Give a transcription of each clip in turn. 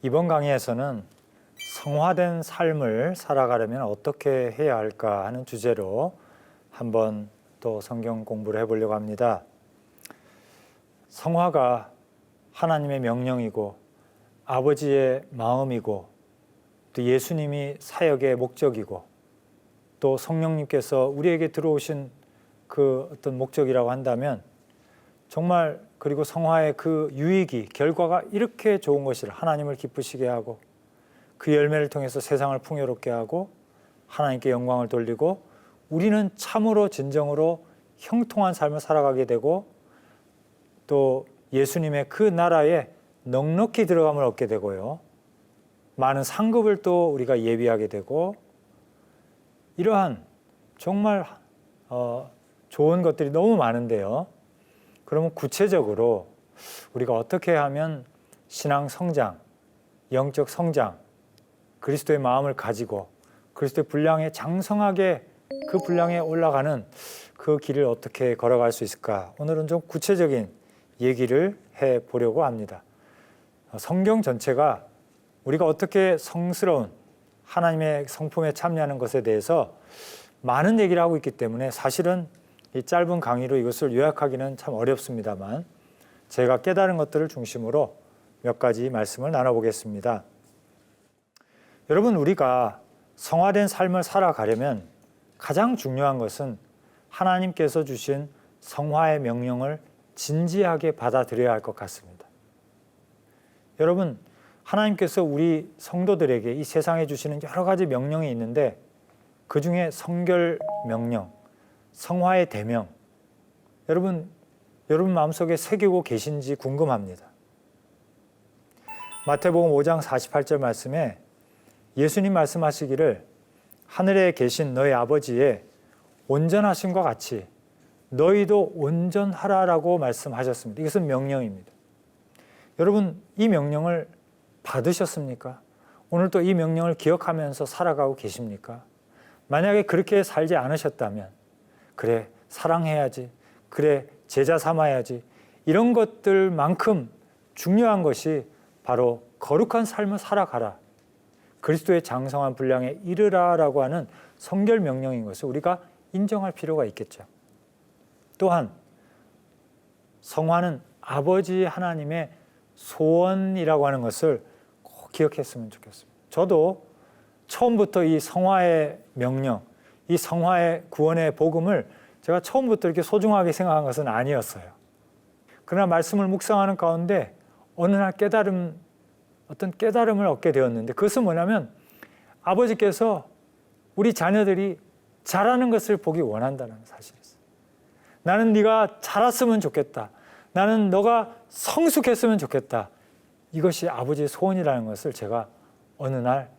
이번 강의에서는 성화된 삶을 살아가려면 어떻게 해야 할까 하는 주제로 한번 또 성경 공부를 해보려고 합니다. 성화가 하나님의 명령이고 아버지의 마음이고 또 예수님이 사역의 목적이고 또 성령님께서 우리에게 들어오신 그 어떤 목적이라고 한다면 정말 그리고 성화의 그 유익이 결과가 이렇게 좋은 것이라 하나님을 기쁘시게 하고 그 열매를 통해서 세상을 풍요롭게 하고 하나님께 영광을 돌리고 우리는 참으로 진정으로 형통한 삶을 살아가게 되고 또 예수님의 그 나라에 넉넉히 들어감을 얻게 되고요. 많은 상급을 또 우리가 예비하게 되고 이러한 정말 좋은 것들이 너무 많은데요. 그러면 구체적으로 우리가 어떻게 하면 신앙 성장, 영적 성장, 그리스도의 마음을 가지고 그리스도의 분량에 장성하게 그 분량에 올라가는 그 길을 어떻게 걸어갈 수 있을까? 오늘은 좀 구체적인 얘기를 해보려고 합니다. 성경 전체가 우리가 어떻게 성스러운 하나님의 성품에 참여하는 것에 대해서 많은 얘기를 하고 있기 때문에 사실은 이 짧은 강의로 이것을 요약하기는 참 어렵습니다만 제가 깨달은 것들을 중심으로 몇 가지 말씀을 나눠보겠습니다. 여러분, 우리가 성화된 삶을 살아가려면 가장 중요한 것은 하나님께서 주신 성화의 명령을 진지하게 받아들여야 할 것 같습니다. 여러분, 하나님께서 우리 성도들에게 이 세상에 주시는 여러 가지 명령이 있는데 그 중에 성결 명령, 성화의 대명, 여러분 마음속에 새기고 계신지 궁금합니다. 마태복음 5장 48절 말씀에 예수님 말씀하시기를 하늘에 계신 너희 아버지의 온전하심과 같이 너희도 온전하라라고 말씀하셨습니다. 이것은 명령입니다. 여러분, 이 명령을 받으셨습니까? 오늘 또 이 명령을 기억하면서 살아가고 계십니까? 만약에 그렇게 살지 않으셨다면 그래, 사랑해야지, 그래, 제자 삼아야지, 이런 것들만큼 중요한 것이 바로 거룩한 삶을 살아가라, 그리스도의 장성한 분량에 이르라라고 하는 성결 명령인 것을 우리가 인정할 필요가 있겠죠. 또한 성화는 아버지 하나님의 소원이라고 하는 것을 꼭 기억했으면 좋겠습니다. 저도 처음부터 이 성화의 명령, 이 성화의 구원의 복음을 제가 처음부터 이렇게 소중하게 생각한 것은 아니었어요. 그러나 말씀을 묵상하는 가운데 어느 날 어떤 깨달음을 얻게 되었는데 그것은 뭐냐면 아버지께서 우리 자녀들이 잘하는 것을 보기 원한다는 사실이었어요. 나는 네가 자랐으면 좋겠다. 나는 너가 성숙했으면 좋겠다. 이것이 아버지의 소원이라는 것을 제가 어느 날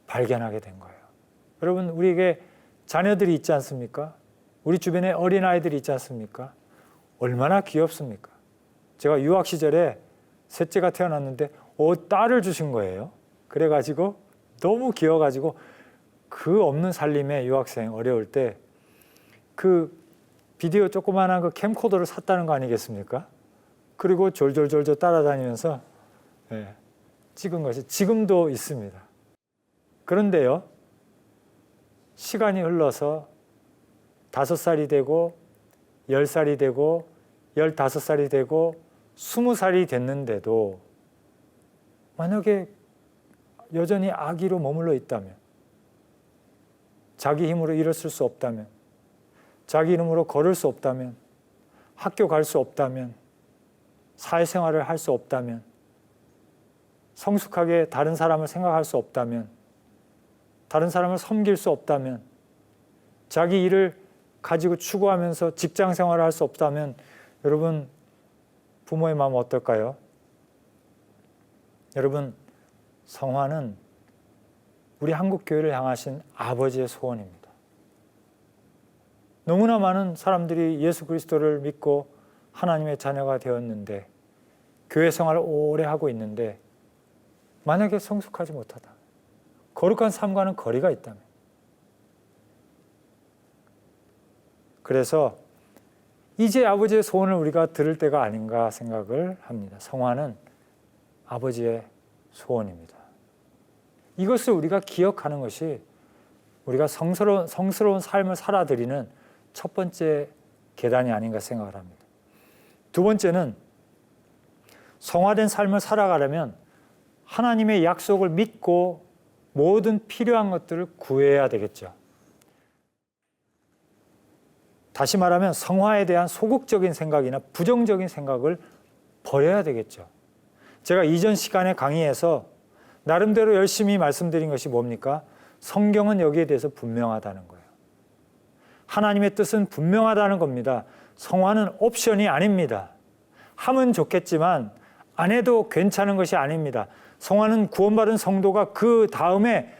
발견하게 된 거예요. 여러분, 우리에게 자녀들이 있지 않습니까? 우리 주변에 어린아이들이 있지 않습니까? 얼마나 귀엽습니까? 제가 유학 시절에 셋째가 태어났는데 딸을 주신 거예요. 그래가지고 너무 귀여워가지고 그 없는 살림에 유학생 어려울 때 그 비디오 조그만한 그 캠코더를 샀다는 거 아니겠습니까? 그리고 졸졸졸졸 따라다니면서 찍은 것이 지금도 있습니다. 그런데요, 시간이 흘러서 5살이 되고 10살이 되고 15살이 되고 20살이 됐는데도 만약에 여전히 아기로 머물러 있다면, 자기 힘으로 일어설 수 없다면, 자기 이름으로 걸을 수 없다면, 학교 갈 수 없다면, 사회생활을 할 수 없다면, 성숙하게 다른 사람을 생각할 수 없다면, 다른 사람을 섬길 수 없다면, 자기 일을 가지고 추구하면서 직장 생활을 할 수 없다면 여러분, 부모의 마음은 어떨까요? 여러분, 성화는 우리 한국교회를 향하신 아버지의 소원입니다. 너무나 많은 사람들이 예수 그리스도를 믿고 하나님의 자녀가 되었는데 교회 생활을 오래 하고 있는데 만약에 성숙하지 못하다, 거룩한 삶과는 거리가 있다면, 그래서 이제 아버지의 소원을 우리가 들을 때가 아닌가 생각을 합니다. 성화는 아버지의 소원입니다. 이것을 우리가 기억하는 것이 우리가 성스러운 삶을 살아드리는 첫 번째 계단이 아닌가 생각을 합니다. 두 번째는 성화된 삶을 살아가려면 하나님의 약속을 믿고 모든 필요한 것들을 구해야 되겠죠. 다시 말하면 성화에 대한 소극적인 생각이나 부정적인 생각을 버려야 되겠죠. 제가 이전 시간에 강의에서 나름대로 열심히 말씀드린 것이 뭡니까? 성경은 여기에 대해서 분명하다는 거예요. 하나님의 뜻은 분명하다는 겁니다. 성화는 옵션이 아닙니다. 하면 좋겠지만 안 해도 괜찮은 것이 아닙니다. 성화는 구원받은 성도가 그 다음에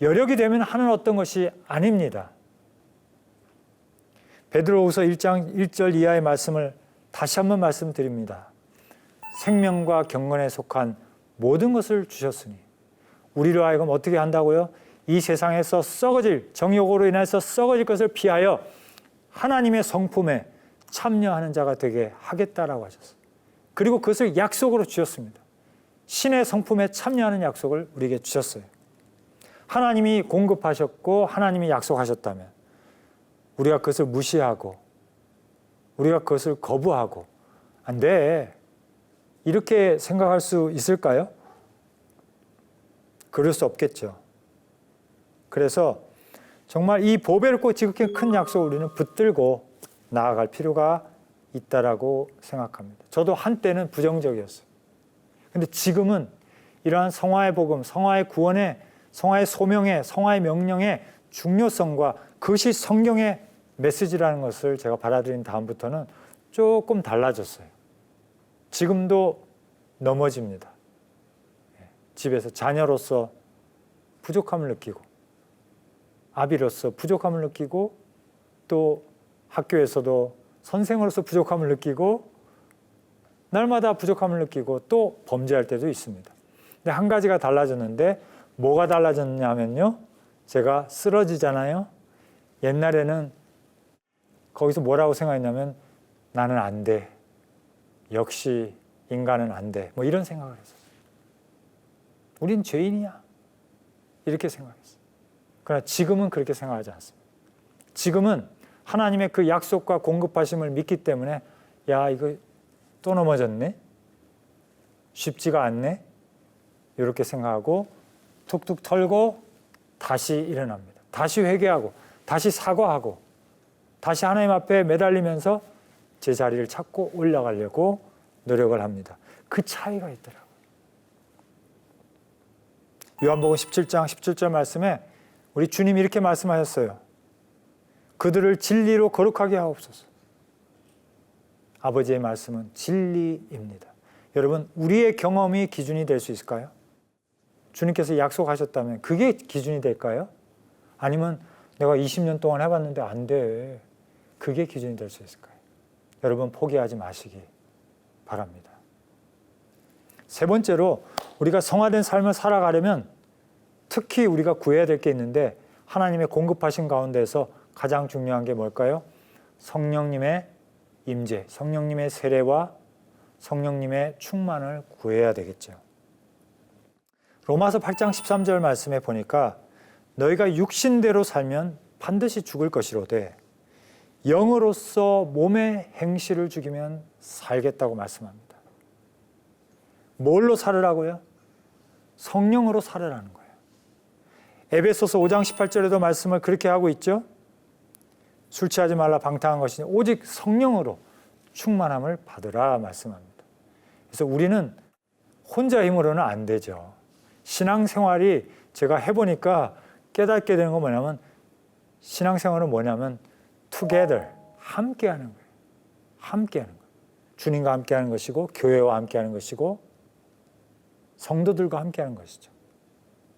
여력이 되면 하는 어떤 것이 아닙니다. 베드로후서 1장 1절 이하의 말씀을 다시 한번 말씀드립니다. 생명과 경건에 속한 모든 것을 주셨으니 우리로 하여금 어떻게 한다고요? 이 세상에서 썩어질 정욕으로 인해서 썩어질 것을 피하여 하나님의 성품에 참여하는 자가 되게 하겠다라고 하셨어요. 그리고 그것을 약속으로 주셨습니다. 신의 성품에 참여하는 약속을 우리에게 주셨어요. 하나님이 공급하셨고 하나님이 약속하셨다면 우리가 그것을 무시하고 우리가 그것을 거부하고 안 돼. 이렇게 생각할 수 있을까요? 그럴 수 없겠죠. 그래서 정말 이 보배롭고 지극히 큰 약속을 우리는 붙들고 나아갈 필요가 있다라고 생각합니다. 저도 한때는 부정적이었어요. 근데 지금은 이러한 성화의 복음, 성화의 구원의, 성화의 소명의, 성화의 명령의 중요성과 그것이 성경의 메시지라는 것을 제가 받아들인 다음부터는 조금 달라졌어요. 지금도 넘어집니다. 집에서 자녀로서 부족함을 느끼고 아비로서 부족함을 느끼고 또 학교에서도 선생으로서 부족함을 느끼고 날마다 부족함을 느끼고 또 범죄할 때도 있습니다. 근데 한 가지가 달라졌는데 뭐가 달라졌냐면요. 제가 쓰러지잖아요. 옛날에는 거기서 뭐라고 생각했냐면 나는 안 돼. 역시 인간은 안 돼. 뭐 이런 생각을 했었어요. 우린 죄인이야. 이렇게 생각했어요. 그러나 지금은 그렇게 생각하지 않습니다. 지금은 하나님의 그 약속과 공급하심을 믿기 때문에 야 이거 또 넘어졌네? 쉽지가 않네? 이렇게 생각하고 툭툭 털고 다시 일어납니다. 다시 회개하고 다시 사과하고 다시 하나님 앞에 매달리면서 제 자리를 찾고 올라가려고 노력을 합니다. 그 차이가 있더라고요. 요한복음 17장 17절 말씀에 우리 주님이 이렇게 말씀하셨어요. 그들을 진리로 거룩하게 하옵소서. 아버지의 말씀은 진리입니다. 여러분, 우리의 경험이 기준이 될 수 있을까요? 주님께서 약속하셨다면 그게 기준이 될까요? 아니면 내가 20년 동안 해봤는데 안 돼. 그게 기준이 될 수 있을까요? 여러분, 포기하지 마시기 바랍니다. 세 번째로 우리가 성화된 삶을 살아가려면 특히 우리가 구해야 될 게 있는데 하나님의 공급하신 가운데서 가장 중요한 게 뭘까요? 성령님의 임재, 성령님의 세례와 성령님의 충만을 구해야 되겠죠. 로마서 8장 13절 말씀에 보니까 너희가 육신대로 살면 반드시 죽을 것이로되 영으로서 몸의 행실을 죽이면 살겠다고 말씀합니다. 뭘로 살으라고요? 성령으로 살으라는 거예요. 에베소서 5장 18절에도 말씀을 그렇게 하고 있죠. 술 취하지 말라 방탕한 것이니 오직 성령으로 충만함을 받으라 말씀합니다. 그래서 우리는 혼자 힘으로는 안 되죠. 신앙생활이 제가 해보니까 깨닫게 되는 건 뭐냐면 신앙생활은 뭐냐면 together, 함께하는 거예요. 함께하는 거예요. 주님과 함께하는 것이고 교회와 함께하는 것이고 성도들과 함께하는 것이죠.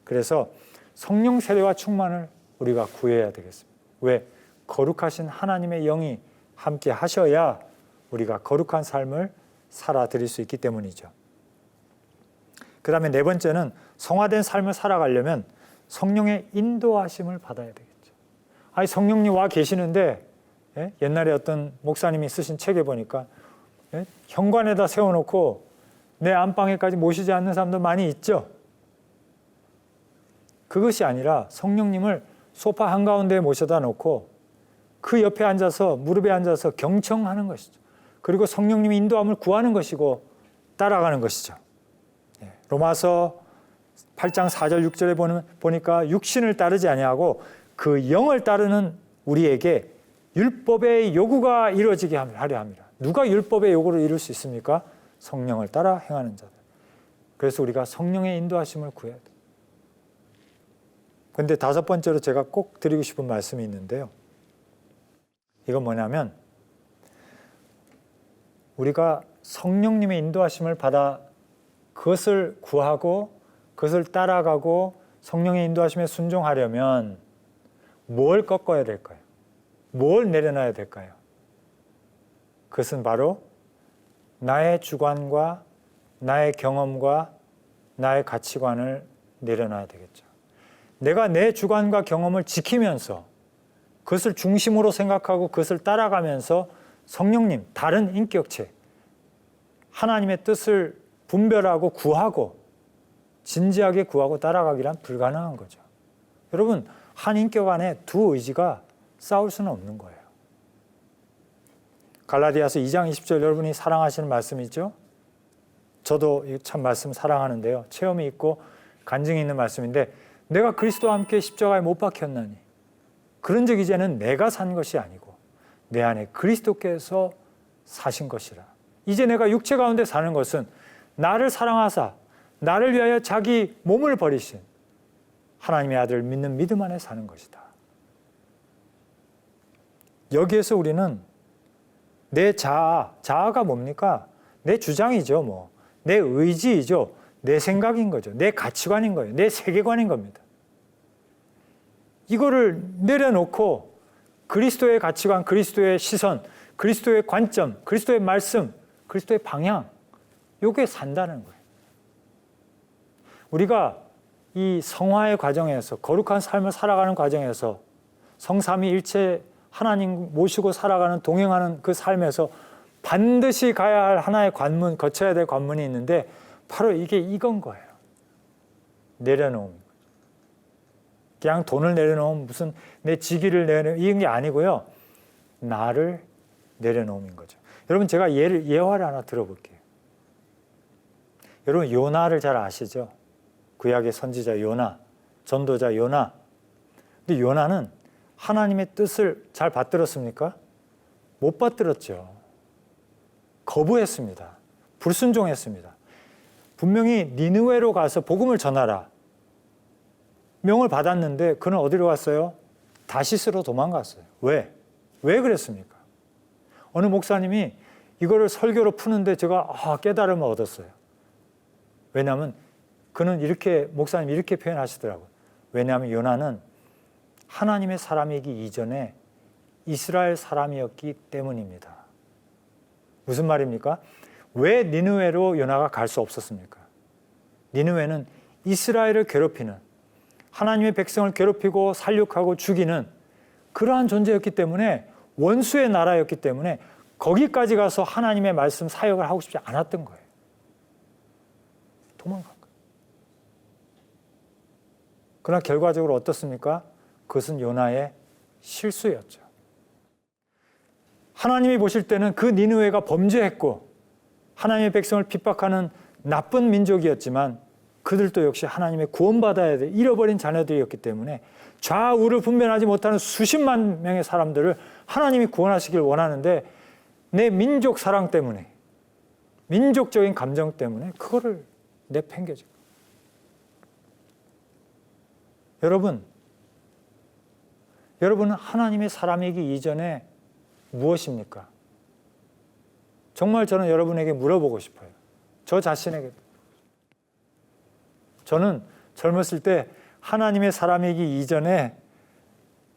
그래서 성령 세례와 충만을 우리가 구해야 되겠습니다. 왜? 거룩하신 하나님의 영이 함께 하셔야 우리가 거룩한 삶을 살아드릴 수 있기 때문이죠. 그 다음에 네 번째는 성화된 삶을 살아가려면 성령의 인도하심을 받아야 되겠죠. 아니 성령님 와 계시는데 옛날에 어떤 목사님이 쓰신 책에 보니까 현관에다 세워놓고 내 안방에까지 모시지 않는 사람도 많이 있죠. 그것이 아니라 성령님을 소파 한가운데에 모셔다 놓고 그 옆에 앉아서 무릎에 앉아서 경청하는 것이죠. 그리고 성령님의 인도함을 구하는 것이고 따라가는 것이죠. 로마서 8장 4절 6절에 보니까 육신을 따르지 아니하고 그 영을 따르는 우리에게 율법의 요구가 이루어지게 하려 합니다. 누가 율법의 요구를 이룰 수 있습니까? 성령을 따라 행하는 자들. 그래서 우리가 성령의 인도하심을 구해야 돼요. 그런데 다섯 번째로 제가 꼭 드리고 싶은 말씀이 있는데요. 이건 뭐냐면 우리가 성령님의 인도하심을 받아 그것을 구하고 그것을 따라가고 성령의 인도하심에 순종하려면 뭘 꺾어야 될까요? 뭘 내려놔야 될까요? 그것은 바로 나의 주관과 나의 경험과 나의 가치관을 내려놔야 되겠죠. 내가 내 주관과 경험을 지키면서 그것을 중심으로 생각하고 그것을 따라가면서 성령님, 다른 인격체, 하나님의 뜻을 분별하고 구하고 진지하게 구하고 따라가기란 불가능한 거죠. 여러분, 한 인격 안에 두 의지가 싸울 수는 없는 거예요. 갈라디아서 2장 20절 여러분이 사랑하시는 말씀이죠? 저도 참 말씀 사랑하는데요. 체험이 있고 간증이 있는 말씀인데 내가 그리스도와 함께 십자가에 못 박혔나니 그런즉 이제는 내가 산 것이 아니고 내 안에 그리스도께서 사신 것이라. 이제 내가 육체 가운데 사는 것은 나를 사랑하사 나를 위하여 자기 몸을 버리신 하나님의 아들을 믿는 믿음 안에 사는 것이다. 여기에서 우리는 내 자아가 뭡니까? 내 주장이죠. 내 의지이죠. 내 생각인 거죠. 내 가치관인 거예요. 내 세계관인 겁니다. 이거를 내려놓고 그리스도의 가치관, 그리스도의 시선, 그리스도의 관점, 그리스도의 말씀, 그리스도의 방향, 요게 산다는 거예요. 우리가 이 성화의 과정에서 거룩한 삶을 살아가는 과정에서 성삼위일체 하나님 모시고 살아가는 동행하는 그 삶에서 반드시 가야 할 하나의 관문, 거쳐야 될 관문이 있는데 바로 이건 거예요. 내려놓음. 그냥 돈을 내려놓으면 무슨 내 직위를 내려놓으면 이런 게 아니고요. 나를 내려놓음인 거죠. 여러분 제가 예화를 하나 들어볼게요. 여러분 요나를 잘 아시죠? 구약의 선지자 요나, 전도자 요나. 근데 요나는 하나님의 뜻을 잘 받들었습니까? 못 받들었죠. 거부했습니다. 불순종했습니다. 분명히 니느웨로 가서 복음을 전하라. 명을 받았는데 그는 어디로 갔어요? 다시스로 도망갔어요. 왜? 왜 그랬습니까? 어느 목사님이 이거를 설교로 푸는데 제가 깨달음을 얻었어요. 왜냐하면 그는 목사님이 이렇게 표현하시더라고요. 왜냐하면 요나는 하나님의 사람이기 이전에 이스라엘 사람이었기 때문입니다. 무슨 말입니까? 왜 니느웨로 요나가 갈 수 없었습니까? 니느웨는 이스라엘을 괴롭히는 하나님의 백성을 괴롭히고 살육하고 죽이는 그러한 존재였기 때문에 원수의 나라였기 때문에 거기까지 가서 하나님의 말씀 사역을 하고 싶지 않았던 거예요. 도망간 거예요. 그러나 결과적으로 어떻습니까? 그것은 요나의 실수였죠. 하나님이 보실 때는 그 니느웨가 범죄했고 하나님의 백성을 핍박하는 나쁜 민족이었지만 그들도 역시 하나님의 구원받아야 돼 잃어버린 자녀들이었기 때문에 좌우를 분별하지 못하는 수십만 명의 사람들을 하나님이 구원하시길 원하는데 내 민족 사랑 때문에 민족적인 감정 때문에 그거를 내팽개죠. 여러분은 하나님의 사람이기 이전에 무엇입니까? 정말 저는 여러분에게 물어보고 싶어요. 저 자신에게. 저는 젊었을 때 하나님의 사람이기 이전에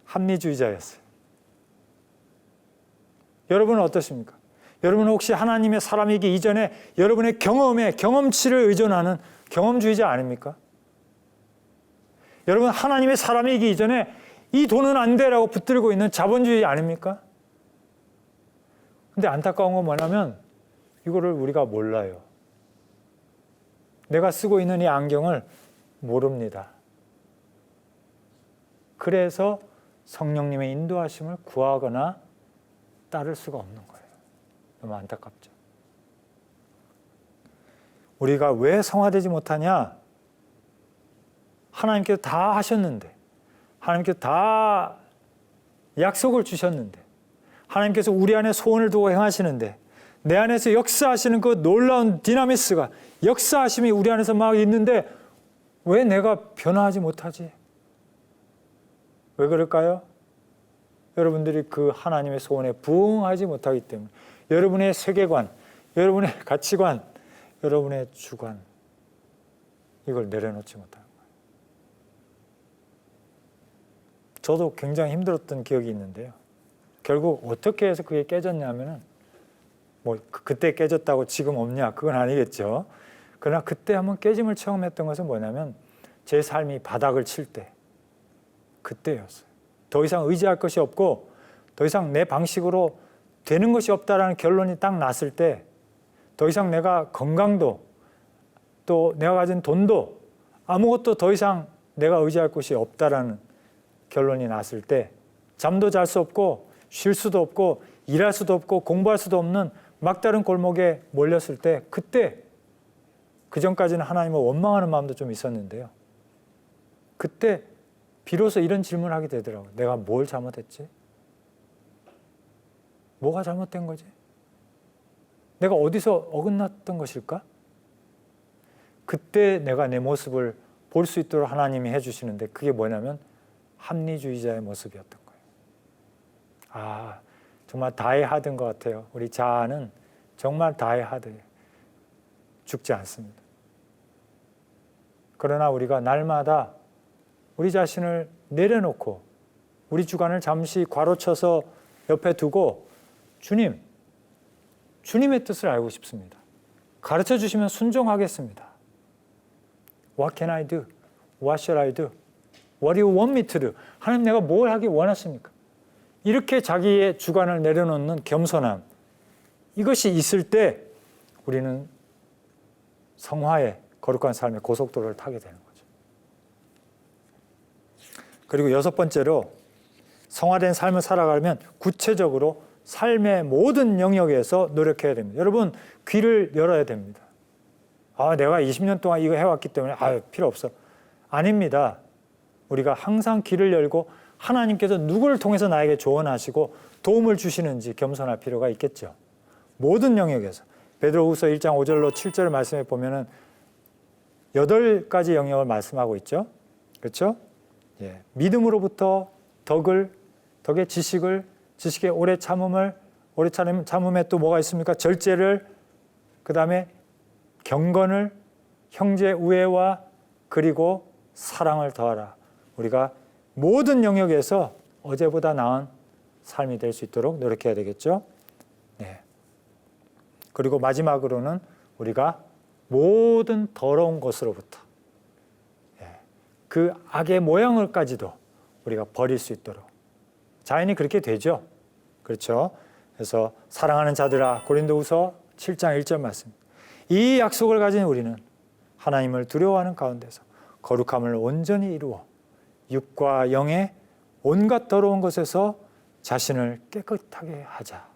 합리주의자였어요. 여러분은 어떠십니까? 여러분은 혹시 하나님의 사람이기 이전에 여러분의 경험치를 의존하는 경험주의자 아닙니까? 여러분 하나님의 사람이기 이전에 이 돈은 안 돼라고 붙들고 있는 자본주의 아닙니까? 근데 안타까운 건 뭐냐면 이거를 우리가 몰라요. 내가 쓰고 있는 이 안경을 모릅니다. 그래서 성령님의 인도하심을 구하거나 따를 수가 없는 거예요. 너무 안타깝죠. 우리가 왜 성화되지 못하냐? 하나님께서 다 하셨는데, 하나님께서 다 약속을 주셨는데, 하나님께서 우리 안에 소원을 두고 행하시는데, 내 안에서 역사하시는 그 놀라운 디나미스가, 역사하심이 우리 안에서 막 있는데 왜 내가 변화하지 못하지? 왜 그럴까요? 여러분들이 그 하나님의 소원에 부응하지 못하기 때문에, 여러분의 세계관, 여러분의 가치관, 여러분의 주관, 이걸 내려놓지 못하는 거예요. 저도 굉장히 힘들었던 기억이 있는데요. 결국 어떻게 해서 그게 깨졌냐면은, 뭐 그때 깨졌다고 지금 없냐, 그건 아니겠죠. 그러나 그때 한번 깨짐을 체험했던 것은 뭐냐면, 제 삶이 바닥을 칠 때, 그때였어요. 더 이상 의지할 것이 없고 더 이상 내 방식으로 되는 것이 없다라는 결론이 딱 났을 때, 더 이상 내가 건강도 또 내가 가진 돈도 아무것도 더 이상 내가 의지할 곳이 없다라는 결론이 났을 때, 잠도 잘 수 없고 쉴 수도 없고 일할 수도 없고 공부할 수도 없는 막다른 골목에 몰렸을 때, 그때, 그 전까지는 하나님을 원망하는 마음도 좀 있었는데요, 그때 비로소 이런 질문을 하게 되더라고요. 내가 뭘 잘못했지? 뭐가 잘못된 거지? 내가 어디서 어긋났던 것일까? 그때 내가 내 모습을 볼 수 있도록 하나님이 해주시는데, 그게 뭐냐면 합리주의자의 모습이었던 거예요. 아, 정말 다이하드인 것 같아요. 우리 자아는 정말 다이하드예요. 죽지 않습니다. 그러나 우리가 날마다 우리 자신을 내려놓고 우리 주관을 잠시 괄호쳐서 옆에 두고, 주님의 뜻을 알고 싶습니다. 가르쳐 주시면 순종하겠습니다. What can I do? What shall I do? What do you want me to do? 하나님, 내가 뭘 하기 원하십니까? 이렇게 자기의 주관을 내려놓는 겸손함, 이것이 있을 때 우리는 성화의 거룩한 삶의 고속도로를 타게 되는 거죠. 그리고 여섯 번째로, 성화된 삶을 살아가려면 구체적으로 삶의 모든 영역에서 노력해야 됩니다. 여러분, 귀를 열어야 됩니다. 아, 내가 20년 동안 이거 해왔기 때문에 필요 없어. 아닙니다. 우리가 항상 귀를 열고 하나님께서 누구를 통해서 나에게 조언하시고 도움을 주시는지 겸손할 필요가 있겠죠. 모든 영역에서. 베드로후서 1장 5절로 7절 말씀에 보면은 8가지 영역을 말씀하고 있죠. 그렇죠? 예. 믿음으로부터 덕을, 덕의 지식을, 지식의 오래 참음을, 오래 참음에 또 뭐가 있습니까? 절제를, 그 다음에 경건을, 형제 우애와 그리고 사랑을 더하라. 우리가 모든 영역에서 어제보다 나은 삶이 될 수 있도록 노력해야 되겠죠. 네. 그리고 마지막으로는 우리가 모든 더러운 것으로부터, 그 악의 모양을까지도 우리가 버릴 수 있도록. 자연이 그렇게 되죠. 그렇죠. 그래서 사랑하는 자들아, 고린도후서 7장 1절 말씀. 이 약속을 가진 우리는 하나님을 두려워하는 가운데서 거룩함을 온전히 이루어 육과 영의 온갖 더러운 것에서 자신을 깨끗하게 하자.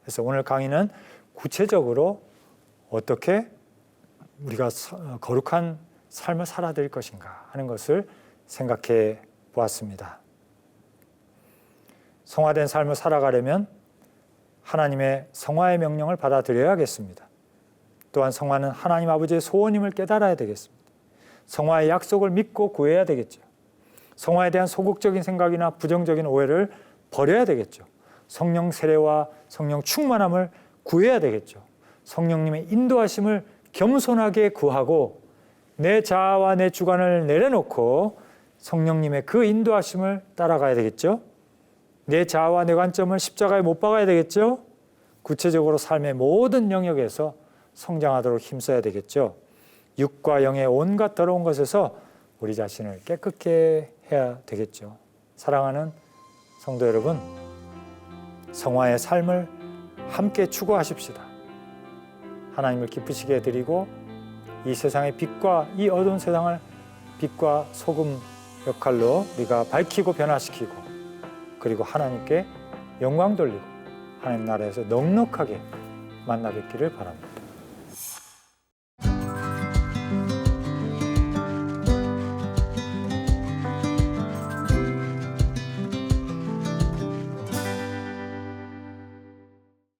그래서 오늘 강의는 구체적으로 어떻게 우리가 거룩한 삶을 살아야 될 것인가 하는 것을 생각해 보았습니다. 성화된 삶을 살아가려면 하나님의 성화의 명령을 받아들여야겠습니다. 또한 성화는 하나님 아버지의 소원임을 깨달아야 되겠습니다. 성화의 약속을 믿고 구해야 되겠죠. 성화에 대한 소극적인 생각이나 부정적인 오해를 버려야 되겠죠. 성령 세례와 성령 충만함을 구해야 되겠죠. 성령님의 인도하심을 겸손하게 구하고 내 자아와 내 주관을 내려놓고 성령님의 그 인도하심을 따라가야 되겠죠. 내 자아와 내 관점을 십자가에 못 박아야 되겠죠. 구체적으로 삶의 모든 영역에서 성장하도록 힘써야 되겠죠. 육과 영의 온갖 더러운 것에서 우리 자신을 깨끗게 해야 되겠죠. 사랑하는 성도 여러분, 성화의 삶을 함께 추구하십시다. 하나님을 기쁘시게 해드리고 이 세상의 빛과 이 어두운 세상을 빛과 소금 역할로 우리가 밝히고 변화시키고 그리고 하나님께 영광 돌리고 하나님 나라에서 넉넉하게 만나 뵙기를 바랍니다.